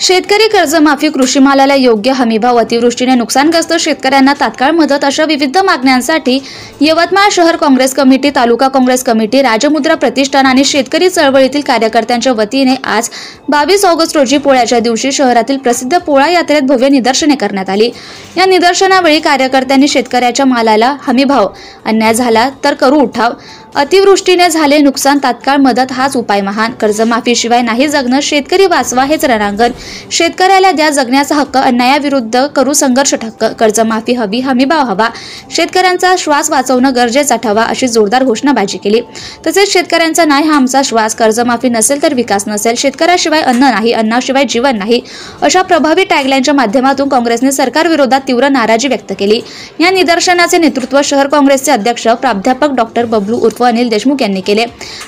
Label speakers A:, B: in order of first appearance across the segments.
A: शेतकरी कर्जमाफी, कृषी मालाला योग्य हमीभाव, अतिवृष्टीने नुकसानग्रस्त शेतकऱ्यांना तात्काळ मदत अशा विविध मागण्यांसाठी यवतमाळ शहर काँग्रेस कमिटी, तालुका काँग्रेस कमिटी, राजमुद्रा प्रतिष्ठान आणि शेतकरी चळवळीतील कार्यकर्त्यांच्या वतीने आज 22 ऑगस्ट रोजी पोळ्याच्या दिवशी शहरातील प्रसिद्ध पोळा यात्रेत भव्य निदर्शने करण्यात आली। या निदर्शनावेळी कार्यकर्त्यांनी शेतकऱ्याच्या मालाला हमीभाव, अन्याय झाला तर करू उठाव, अतिवृष्टीने झाले नुकसान तात्काळ मदत हाच उपाय महान, कर्जमाफीशिवाय नाही जगणं, शेतकरी वाचवा हेच रणांगण, शेतकऱ्याला द्या जगण्याचा हक्क, अन्यायाविरुद्ध करू संघर्ष ठक्क, कर्जमाफी हवी, हमीभाव हवा, शेतकऱ्यांचा श्वास वाचवणं गरजेचं ठेवा अशी जोरदार घोषणाबाजी केली। तसेच शेतकऱ्यांचा न्याय हा आमचा श्वास, कर्जमाफी नसेल तर विकास नसेल, शेतकऱ्याशिवाय अन्न नाही, अन्नाशिवाय जीवन नाही अशा प्रभावी टॅगलाईनच्या माध्यमातून काँग्रेसने सरकारविरोधात तीव्र नाराजी व्यक्त केली। या निदर्शनाचे नेतृत्व शहर काँग्रेसचे अध्यक्ष प्राध्यापक डॉक्टर बबलू उर्फ अनिल देशमुख यांनी केले।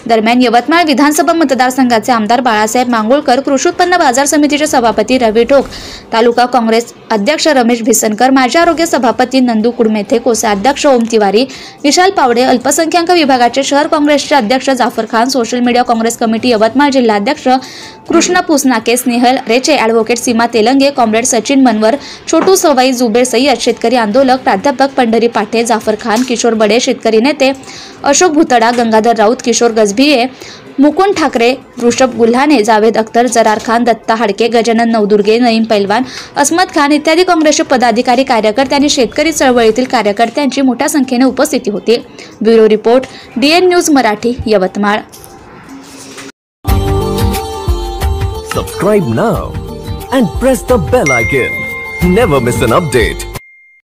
A: दरम्यान यवतमाळ विधानसभा मतदारसंघाचे आमदार बाळासाहेब मांगोळकर, कृषी उत्पन्न बाजार समितीचे सभापती रवी ठोक, तालुका काँग्रेस अध्यक्ष रमेश भिसनकर, माजी आरोग्य सभापती नंदू कुडमेथे, कोषाध्यक्ष ओम तिवारी, विशाल पावडे, अल्पसंख्याक विभागाचे शहर काँग्रेसचे अध्यक्ष Jafar Khan, social media Congress committee Yavatmal जिल्हा अध्यक्ष कृष्ण पुसनाके, स्नेहल रेचे, ॲडव्होकेट सीमा तेलंगे, कॉम्रेड सचिन मनवर, छोटू सवाई, जुबेर सय्यद, शेतकरी आंदोलक प्राध्यापक पंढरी पाटे, जाफर खान, किशोर बडे, शेतकरी नेते अशोक भुतडा, गंगाधर राऊत, किशोर गजभिये, मुकुंद ठाकरे, ऋषभ गुल्हाने, जावेद अख्तर, जरार खान, दत्ता हाडके, गजानन नवदुर्गे, नईम पैलवान, अस्मत खान इत्यादी काँग्रेसचे पदाधिकारी, कार्यकर्ते आणि शेतकरी चळवळीतील कार्यकर्त्यांची मोठ्या संख्येने उपस्थिती होती। Bureau report, DN news Marathi, Yavatmal.
B: Subscribe now and press the bell icon. Never miss an update.